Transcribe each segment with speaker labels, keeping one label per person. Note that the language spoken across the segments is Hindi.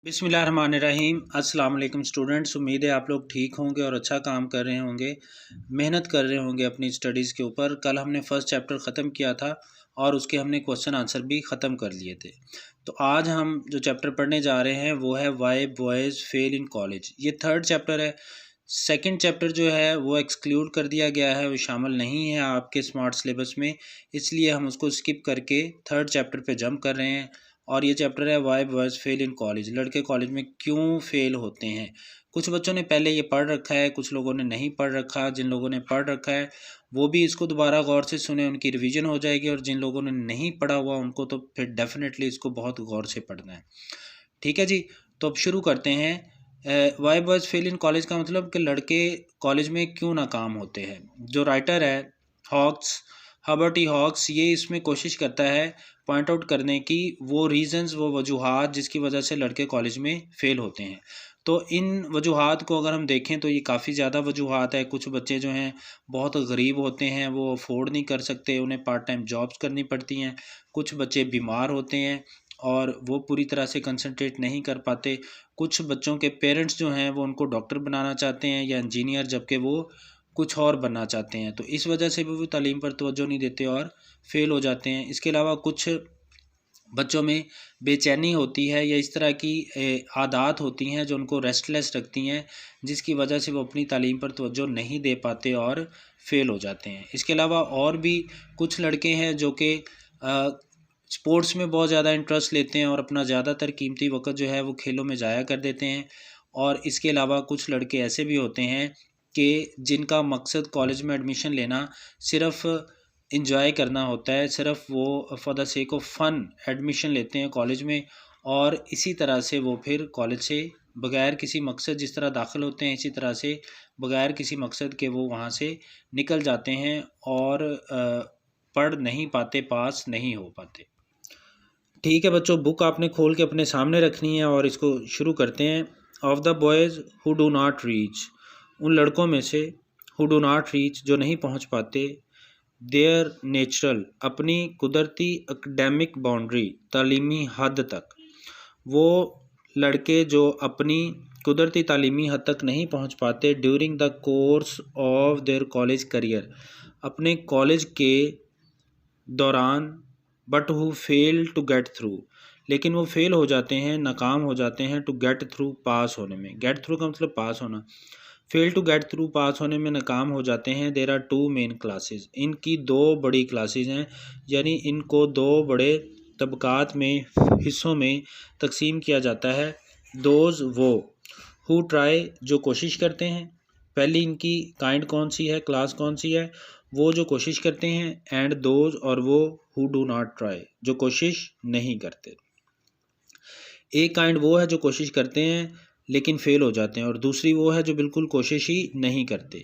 Speaker 1: बिस्मिल्लाहिर्रहमानिर्रहीम। अस्सलाम वालेकुम स्टूडेंट्स, उम्मीद है आप लोग ठीक होंगे और अच्छा काम कर रहे होंगे, मेहनत कर रहे होंगे अपनी स्टडीज़ के ऊपर। कल हमने फ़र्स्ट चैप्टर ख़त्म किया था और उसके हमने क्वेश्चन आंसर भी ख़त्म कर लिए थे। तो आज हम जो चैप्टर पढ़ने जा रहे हैं वो है why boys fail in college. ये थर्ड चैप्टर है। सेकंड चैप्टर जो है वो एक्सक्लूड कर दिया गया है, वो शामिल नहीं है आपके स्मार्ट सिलेबस में, इसलिए हम उसको स्किप करके थर्ड चैप्टर पे जंप कर रहे हैं। और ये चैप्टर है why boys fail in college, लड़के कॉलेज में क्यों फेल होते हैं। कुछ बच्चों ने पहले ये पढ़ रखा है, कुछ लोगों ने नहीं पढ़ रखा। जिन लोगों ने पढ़ रखा है वो भी इसको दोबारा गौर से सुने, उनकी रिवीजन हो जाएगी। और जिन लोगों ने नहीं पढ़ा हुआ उनको तो फिर डेफिनेटली इसको बहुत गौर से पढ़ना है। ठीक है जी, तो अब शुरू करते हैं। Why boys fail in college का मतलब कि लड़के कॉलेज में क्यों नाकाम होते हैं। जो राइटर है हॉक्स, हर्बर्ट ई हॉक्स, ये इसमें कोशिश करता है पॉइंट आउट करने की वो रीज़न्स, वो वजूहात जिसकी वजह से लड़के कॉलेज में फ़ेल होते हैं। तो इन वजूहात को अगर हम देखें तो ये काफ़ी ज़्यादा वजूहात है। कुछ बच्चे जो हैं बहुत गरीब होते हैं, वो अफोर्ड नहीं कर सकते, उन्हें पार्ट टाइम जॉब्स करनी पड़ती हैं। कुछ बच्चे बीमार होते हैं और वो पूरी तरह से कंसंट्रेट नहीं कर पाते। कुछ बच्चों के पेरेंट्स जो हैं वो उनको डॉक्टर बनाना चाहते हैं या इंजीनियर, जबकि वो कुछ और बनना चाहते हैं। तो इस वजह से भी वो तालीम पर तवज्जो नहीं देते और फेल हो जाते हैं। इसके अलावा कुछ बच्चों में बेचैनी होती है या इस तरह की आदत होती हैं जो उनको रेस्टलेस रखती हैं, जिसकी वजह से वो अपनी तालीम पर तवज्जो नहीं दे पाते और फेल हो जाते हैं। इसके अलावा और भी कुछ लड़के हैं जो कि स्पोर्ट्स में बहुत ज़्यादा इंटरेस्ट लेते हैं और अपना ज़्यादातर कीमती वक्त जो है वो खेलों में ज़ाया कर देते हैं। और इसके अलावा कुछ लड़के ऐसे भी होते हैं कि जिनका मकसद कॉलेज में एडमिशन लेना सिर्फ़ इंजॉय करना होता है, सिर्फ वो for the sake of fun admission लेते हैं कॉलेज में। और इसी तरह से वो फिर कॉलेज से बग़ैर किसी मकसद जिस तरह दाखिल होते हैं, इसी तरह से बग़ैर किसी मकसद के वो वहाँ से निकल जाते हैं और पढ़ नहीं पाते, पास नहीं हो पाते। ठीक है बच्चों, बुक आपने खोल के अपने सामने रखनी है और इसको शुरू करते हैं। Of the boys who do not reach, उन लड़कों में से हु डू नॉट रीच, जो नहीं पहुँच पाते, देयर नेचुरल, अपनी कुदरती एकेडमिक बाउंड्री, तालीमी हद तक। वो लड़के जो अपनी कुदरती तालीमी हद तक नहीं पहुंच पाते during the course of their college career, अपने कॉलेज के दौरान, but who fail to get through, लेकिन वो फेल हो जाते हैं, नाकाम हो जाते हैं, टू गेट थ्रू, पास होने में। गेट थ्रू का मतलब पास होना। Fail to get through, pass होने में नाकाम हो जाते हैं। There are two main classes, इनकी दो बड़ी क्लासेस हैं, यानी इनको दो बड़े तबकात में, हिस्सों में तकसीम किया जाता है। दोज, वो, हु ट्राई, जो कोशिश करते हैं। पहली इनकी काइंड कौन सी है, क्लास कौन सी है, वो जो कोशिश करते हैं। एंड दोज, और वो, हु डू नॉट ट्राई, जो कोशिश नहीं करते। एक काइंड वो है जो कोशिश करते हैं लेकिन फ़ेल हो जाते हैं, और दूसरी वो है जो बिल्कुल कोशिश ही नहीं करते।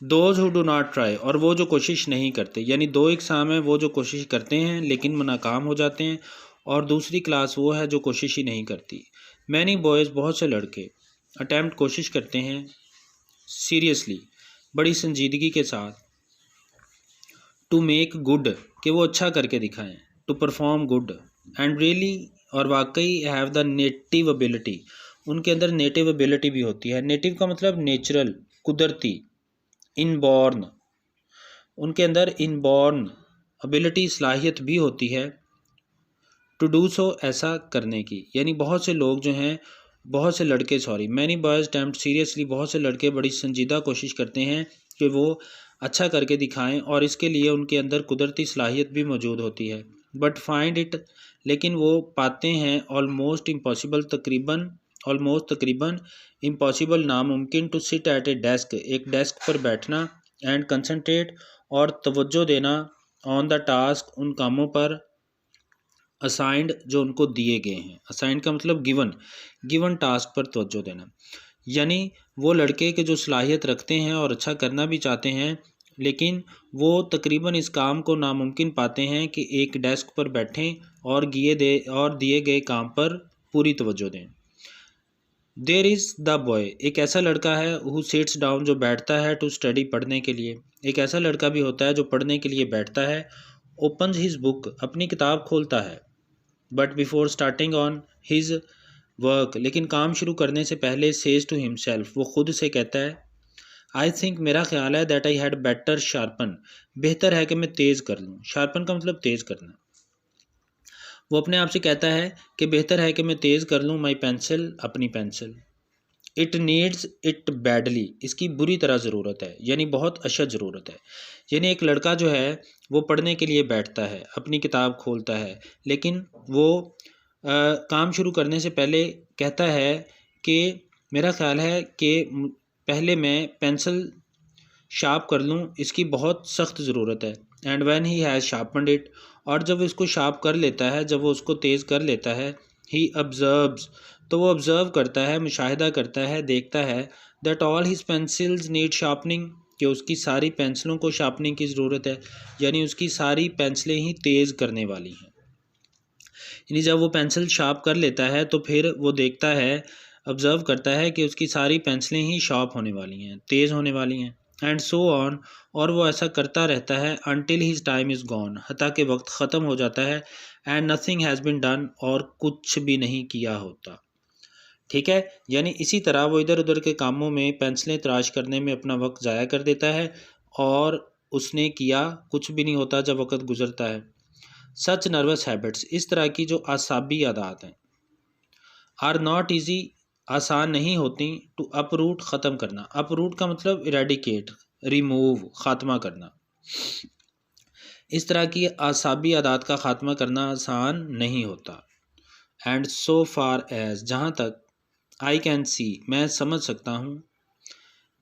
Speaker 1: Those who do not try, और वो जो कोशिश नहीं करते, यानी दो इकसाम है, वो जो कोशिश करते हैं लेकिन नाकाम हो जाते हैं, और दूसरी क्लास वो है जो कोशिश ही नहीं करती। मैनी बॉयज़, बहुत से लड़के, अटैम्प्ट, कोशिश करते हैं, सीरियसली, बड़ी संजीदगी के साथ, टू मेक गुड, कि वो अच्छा करके दिखाएं, to perform good, and really, और वाकई, हैव द नेटिव एबिलिटी, उनके अंदर नेटिव एबिलिटी भी होती है। नेटिव का मतलब नेचुरल, कुदरती, इनबॉर्न, उनके अंदर इनबॉर्न एबिलिटी, सलाहियत भी होती है, टू डू सो, ऐसा करने की। यानी बहुत से लोग जो हैं, बहुत से लड़के, sorry, many boys attempt seriously, बहुत से लड़के बड़ी संजीदा कोशिश करते हैं कि वो अच्छा करके दिखाएं, और इसके लिए उनके अंदर कुदरती सलाहियत भी मौजूद होती है। बट फाइंड इट, लेकिन वो पाते हैं, ऑलमोस्ट इम्पॉसिबल, तकरीबन, ऑलमोस्ट तकरीबन, इम्पॉसिबल, नामुमकिन, to sit at a desk, एक डेस्क पर बैठना, एंड कंसंट्रेट, और तवज्जो देना, ऑन द टास्क, उन कामों पर, असाइंड, जो उनको दिए गए हैं। असाइंड का मतलब गिवन, गिवन टास्क पर तवज्जो देना। यानी वो लड़के के जो सलाहियत रखते हैं और अच्छा करना भी चाहते हैं, लेकिन वो तकरीबन इस काम को नामुमकिन पाते हैं कि एक डेस्क पर बैठें और दिए गए काम पर पूरी तवज्जो दें। देयर इज़ द बॉय, एक ऐसा लड़का है, हु सिट्स डाउन, जो बैठता है, टू स्टडी, पढ़ने के लिए। एक ऐसा लड़का भी होता है जो पढ़ने के लिए बैठता है। ओपन्स हिज बुक, अपनी किताब खोलता है। But before starting on his work, लेकिन काम शुरू करने से पहले सेज टू हिमसेल्फ, वो खुद से कहता है आई थिंक, मेरा ख्याल है that I had better sharpen, बेहतर है कि मैं तेज़ कर लूँ। शार्पन का मतलब तेज़ करना। वो अपने आप से कहता है कि बेहतर है कि मैं तेज़ कर लूँ माई पेंसिल, अपनी pencil. It needs it badly, इसकी बुरी तरह ज़रूरत है, यानी बहुत अशद ज़रूरत है। यानी एक लड़का जो है वो पढ़ने के लिए बैठता है, अपनी किताब खोलता है, लेकिन वो काम शुरू करने से पहले कहता है कि मेरा ख्याल है कि पहले मैं पेंसिल शार्प कर लूँ, इसकी बहुत सख्त ज़रूरत है। And when he has sharpened it, और जब इसको शार्प कर लेता है, जब वो उसको तेज़ कर लेता है, ही ऑब्जर्व्स, तो वो ऑब्ज़र्व करता है, मुशाहिदा करता है, देखता है that all his pencils need sharpening, कि उसकी सारी पेंसिलों को शार्पनिंग की ज़रूरत है, यानी उसकी सारी पेंसिलें ही तेज़ करने वाली हैं। यानी जब वो पेंसिल शार्प कर लेता है तो फिर वो देखता है, ऑब्ज़र्व करता है कि उसकी सारी पेंसिलें ही शार्प होने वाली हैं, तेज़ होने वाली हैं। एंड सो ऑन, और वो ऐसा करता रहता है until his time is gone, हत्ता कि वक्त ख़त्म हो जाता है। And nothing has been done, और कुछ भी नहीं किया होता। ठीक है, यानी इसी तरह वो इधर उधर के कामों में पेंसिलें तराश करने में अपना वक्त ज़ाया कर देता है, और उसने किया कुछ भी नहीं होता जब वक्त गुजरता है। सच नर्वस हैबिट्स, इस तरह की जो आसाबी आदत हैं, आर नॉट ईजी, आसान नहीं होती, टू अपरूट, ख़त्म करना। अपरूट का मतलब इरेडिकेट, रिमूव, ख़ात्मा करना। इस तरह की आसाबी आदत का ख़ात्मा करना आसान नहीं होता। एंड सो फार एज, जहाँ तक आई कैन सी, मैं समझ सकता हूँ,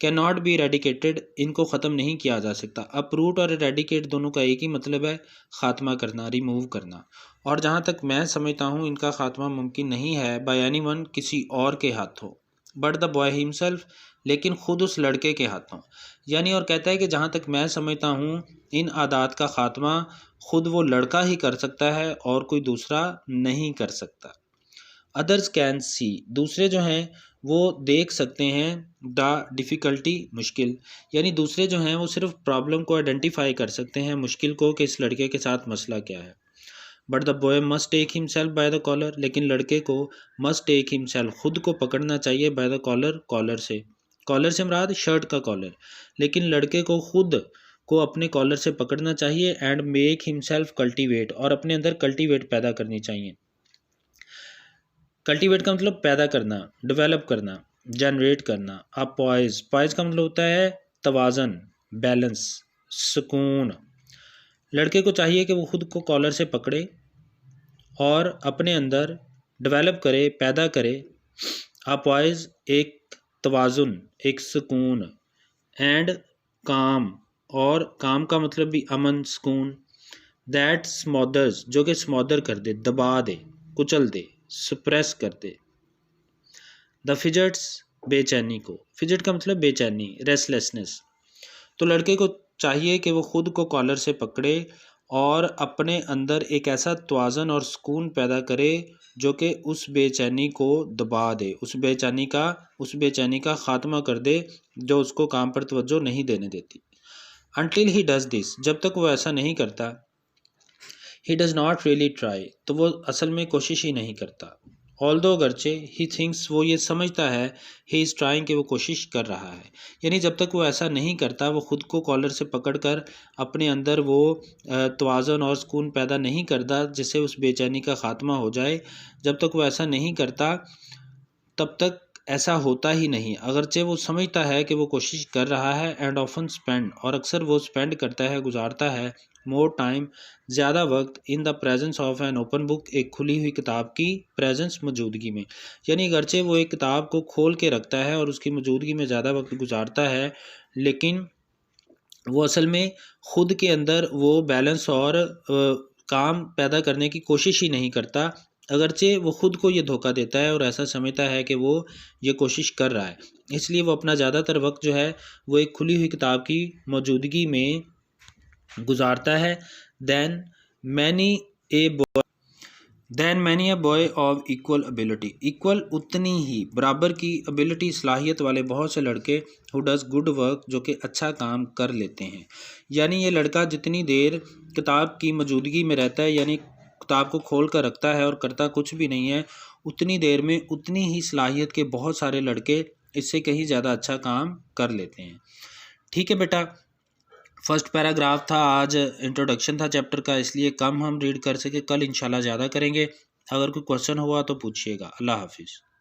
Speaker 1: कैन नॉट बी इरेडिकेटेड, इनको ख़त्म नहीं किया जा सकता। अपरूट और इरेडिकेट दोनों का एक ही मतलब है, ख़ात्मा करना, रिमूव करना। और जहाँ तक मैं समझता हूँ, इनका ख़ात्मा मुमकिन नहीं है बाय एनीवन, किसी और के हाथों, बट द बॉय हिमसेल्फ, लेकिन ख़ुद उस लड़के के हाथों। यानी और कहता है कि जहाँ तक मैं समझता हूँ, इन आदात का ख़ात्मा ख़ुद वो लड़का ही कर सकता है और कोई दूसरा नहीं कर सकता। अदर्स कैन सी, दूसरे जो हैं वो देख सकते हैं, द डिफ़िकल्टी, मुश्किल, यानी दूसरे जो हैं वो सिर्फ प्रॉब्लम को आइडेंटिफाई कर सकते हैं, मुश्किल को, कि इस लड़के के साथ मसला क्या है। But the boy must take himself by the collar, लेकिन लड़के को मस्ट टेक हिमसेल्फ, खुद को पकड़ना चाहिए, बाय द कॉलर, कॉलर से। कॉलर से मुराद शर्ट का कॉलर, लेकिन लड़के को खुद को अपने कॉलर से पकड़ना चाहिए। एंड मेक हिमसेल्फ कल्टीवेट, और अपने अंदर कल्टीवेट पैदा करनी चाहिए। कल्टीवेट का मतलब पैदा करना, डेवलप करना, जनरेट करना। अब पॉइज, पॉइज का मतलब होता है तवाज़न, बैलेंस, सुकून। लड़के को चाहिए कि वो खुद को कॉलर से पकड़े और अपने अंदर डेवलप करे, पैदा करे। अब पॉइज, एक तवाज़ुन, एक सुकून। एंड काम, और काम का मतलब भी अमन, सुकून। दैट स्मॉदर्स, जो कि स्मॉदर कर दे, दबा दे, कुचल दे, सुप्रेस कर दे। द फिजट्स, बेचैनी को। फिजट का मतलब बेचैनी, रेस्टलेसनेस। तो लड़के को चाहिए कि वो खुद को कॉलर से पकड़े और अपने अंदर एक ऐसा तवाज़न और सुकून पैदा करे जो कि उस बेचैनी को दबा दे, उस बेचैनी का ख़ात्मा कर दे जो उसको काम पर तवज्जो नहीं देने देती। अनटिल ही डज दिस, जब तक वो ऐसा नहीं करता, he does not really try, तो वो असल में कोशिश ही नहीं करता। ऑल्दो अगरचे, ही थिंक्स, वो ये समझता है, ही इज़ ट्राइंग, कि वो कोशिश कर रहा है। यानी जब तक वो ऐसा नहीं करता, वो ख़ुद को कॉलर से पकड़ कर अपने अंदर वो तवाज़न और सुकून पैदा नहीं करता जिससे उस बेचैनी का ख़ात्मा हो जाए, जब तक वो ऐसा नहीं करता तब तक ऐसा होता ही नहीं। अगरचे वो समझता है कि वो कोशिश कर रहा है। एंड ऑफन स्पेंड, और अक्सर वो स्पेंड करता है, गुजारता है, मोर टाइम, ज़्यादा वक्त, in the presence of an open book, एक खुली हुई किताब की प्रेजेंस, मौजूदगी में। यानी अगरचे वो एक किताब को खोल के रखता है और उसकी मौजूदगी में ज़्यादा वक्त गुजारता है, लेकिन वो असल में ख़ुद के अंदर वो बैलेंस और काम पैदा करने की कोशिश ही नहीं करता। अगरचे वो ख़ुद को ये धोखा देता है और ऐसा समझता है कि वो ये कोशिश कर रहा है, इसलिए वो अपना ज़्यादातर वक्त जो है वो एक खुली हुई किताब की मौजूदगी में गुजारता है। Then many a boy of equal ability, equal उतनी ही, बराबर की एबिलिटी, सलाहियत वाले बहुत से लड़के, हु डज़ गुड वर्क, जो कि अच्छा काम कर लेते हैं। यानी ये लड़का जितनी देर किताब की मौजूदगी में रहता है, यानी किताब को खोल कर रखता है और करता कुछ भी नहीं है, उतनी देर में उतनी ही सलाहियत के बहुत सारे लड़के इससे कहीं ज़्यादा अच्छा काम कर लेते हैं। ठीक है बेटा, फर्स्ट पैराग्राफ था, आज इंट्रोडक्शन था चैप्टर का, इसलिए कम हम रीड कर सके। कल इंशाल्लाह ज़्यादा करेंगे। अगर कोई क्वेश्चन हुआ तो पूछिएगा। अल्लाह हाफिज़।